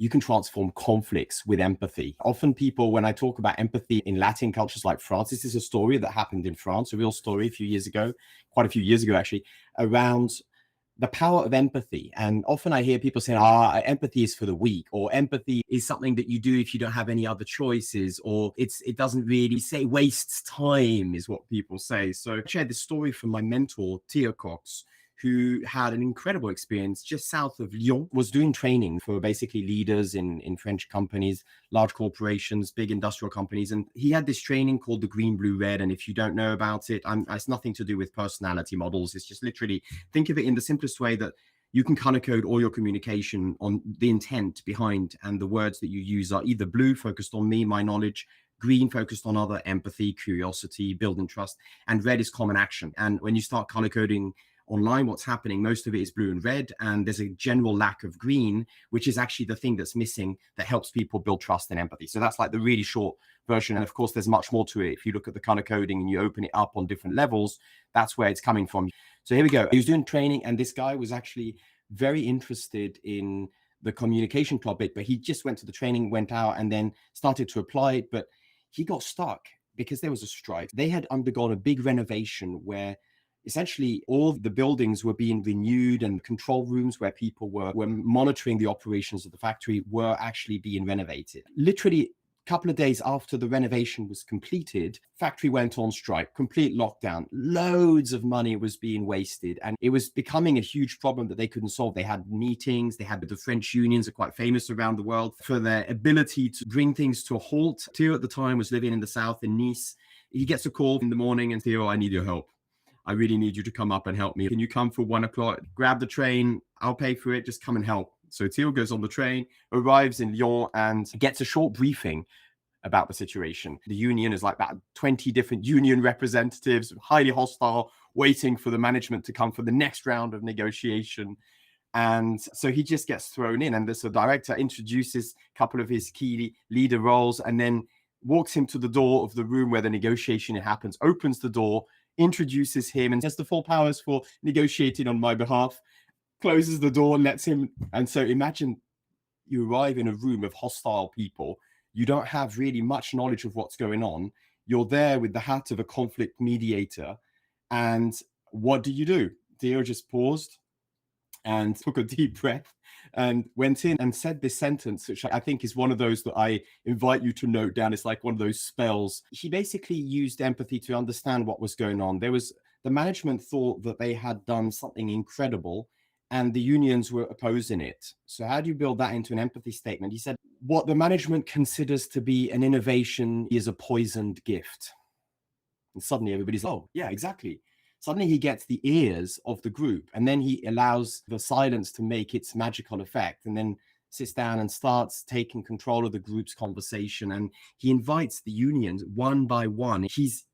you can transform conflicts with empathy. Often people, when I talk about empathy in Latin cultures like France, this is a story that happened in France, a real story a few years ago, quite a few years ago actually, around the power of empathy. And often I hear people saying, empathy is for the weak, or empathy is something that you do if you don't have any other choices, or it doesn't really say wastes time, is what people say. So I shared this story from my mentor, Théo Cockx, who had an incredible experience just south of Lyon, was doing training for basically leaders in French companies, large corporations, big industrial companies. And he had this training called the GreenBlueRed. And if you don't know about it, it's nothing to do with personality models. It's just literally, think of it in the simplest way that you can color code all your communication on the intent behind, and the words that you use are either blue, focused on me, my knowledge, green, focused on other, empathy, curiosity, building trust, and red is common action. And when you start color coding online, what's happening, most of it is blue and red, and there's a general lack of green, which is actually the thing that's missing that helps people build trust and empathy. So that's like the really short version. And of course, there's much more to it. If you look at the color coding and you open it up on different levels, that's where it's coming from. So here we go. He was doing training, and this guy was actually very interested in the communication topic, but he just went to the training, went out, and then started to apply it. But he got stuck because there was a strike. They had undergone a big renovation where essentially all the buildings were being renewed, and control rooms where people were monitoring the operations of the factory were actually being renovated. Literally a couple of days after the renovation was completed, factory went on strike, complete lockdown. Loads of money was being wasted, and it was becoming a huge problem that they couldn't solve. They had meetings, they had the French unions are quite famous around the world for their ability to bring things to a halt. Théo at the time was living in the south in Nice. He gets a call in the morning and Théo, I need your help. I really need you to come up and help me. Can you come for 1 o'clock? Grab the train. I'll pay for it. Just come and help. So Théo goes on the train, arrives in Lyon, and gets a short briefing about the situation. The union is like about 20 different union representatives, highly hostile, waiting for the management to come for the next round of negotiation. And so he just gets thrown in, and the director introduces a couple of his key leader roles, and then walks him to the door of the room where the negotiation happens, opens the door, introduces him, and has the full powers for negotiating on my behalf, closes the door and lets him. And so imagine you arrive in a room of hostile people. You don't have really much knowledge of what's going on. You're there with the hat of a conflict mediator. And what do? Théo just paused and took a deep breath and went in and said this sentence, which I think is one of those that I invite you to note down. It's like one of those spells. He basically used empathy to understand what was going on. The management thought that they had done something incredible, and the unions were opposing it. So how do you build that into an empathy statement? He said, what the management considers to be an innovation is a poisoned gift. And suddenly everybody's, oh, yeah, exactly. Suddenly he gets the ears of the group, and then he allows the silence to make its magical effect, and then sits down and starts taking control of the group's conversation. And he invites the unions one by one. He's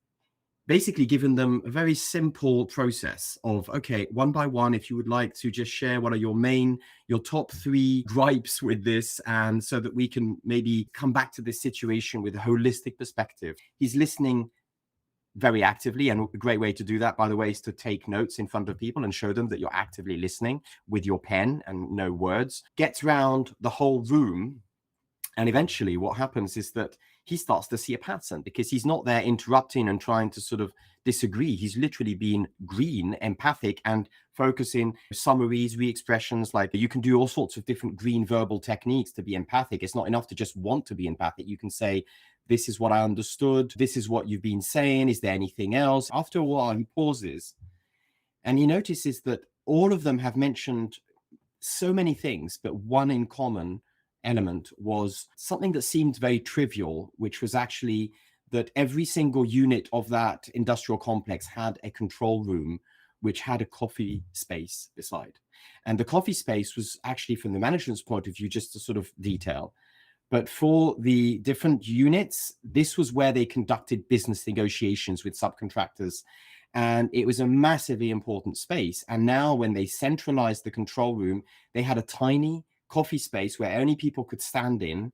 basically given them a very simple process of, okay, one by one, if you would like to just share what are your top 3 gripes with this, and so that we can maybe come back to this situation with a holistic perspective. He's listening very actively, and a great way to do that, by the way, is to take notes in front of people and show them that you're actively listening with your pen and no words. Gets around the whole room, and eventually what happens is that he starts to see a pattern, because he's not there interrupting and trying to sort of disagree. He's literally being green, empathic, and focusing summaries, re-expressions. Like, you can do all sorts of different green verbal techniques to be empathic. It's not enough to just want to be empathic. You can say, this is what I understood. This is what you've been saying. Is there anything else? After a while, he pauses and he notices that all of them have mentioned so many things, but one in common element was something that seemed very trivial, which was actually that every single unit of that industrial complex had a control room, which had a coffee space beside. And the coffee space was actually, from the management's point of view, just a sort of detail. But for the different units, this was where they conducted business negotiations with subcontractors. And it was a massively important space. And now when they centralized the control room, they had a tiny coffee space where only people could stand in,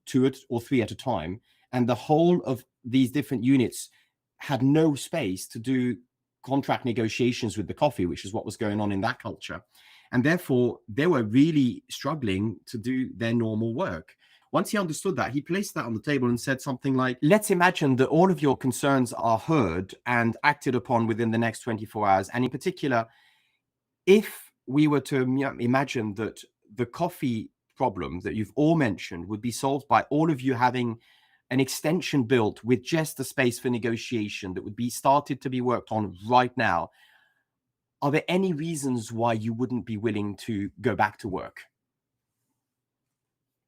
2 or 3 at a time. And the whole of these different units had no space to do contract negotiations with the coffee, which is what was going on in that culture. And therefore, they were really struggling to do their normal work. Once he understood that, he placed that on the table and said something like, let's imagine that all of your concerns are heard and acted upon within the next 24 hours. And in particular, if we were to imagine that the coffee problem that you've all mentioned would be solved by all of you having an extension built with just the space for negotiation that would be started to be worked on right now, are there any reasons why you wouldn't be willing to go back to work?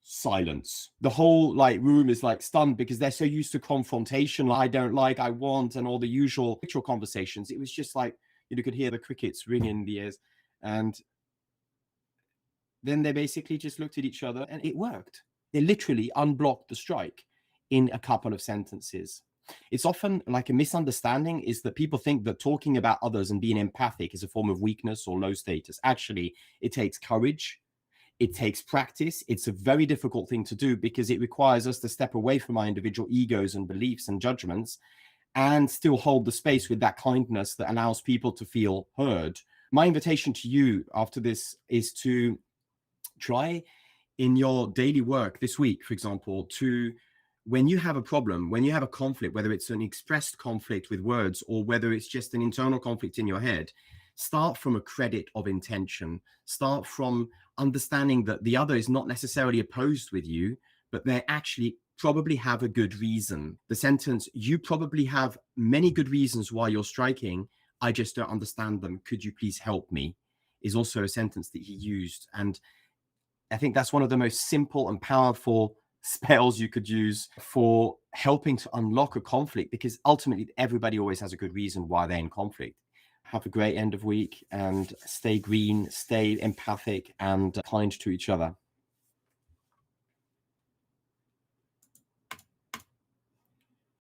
Silence. The whole room is stunned because they're so used to confrontation. I don't like, I want, and all the usual ritual conversations. It was just you could hear the crickets ring in the ears. And then they basically just looked at each other and it worked. They literally unblocked the strike in a couple of sentences. It's often a misunderstanding is that people think that talking about others and being empathic is a form of weakness or low status. Actually, it takes courage. It takes practice. It's a very difficult thing to do because it requires us to step away from our individual egos and beliefs and judgments and still hold the space with that kindness that allows people to feel heard. My invitation to you after this is to try in your daily work this week, for example, to when you have a problem, when you have a conflict, whether it's an expressed conflict with words or whether it's just an internal conflict in your head, start from a credit of intention. Start from understanding that the other is not necessarily opposed with you, but they actually probably have a good reason. The sentence, you probably have many good reasons why you're striking, I just don't understand them. Could you please help me? Is also a sentence that he used. And I think that's one of the most simple and powerful spells you could use for helping to unlock a conflict, because ultimately everybody always has a good reason why they're in conflict. Have a great end of week and stay green, stay empathic and kind to each other.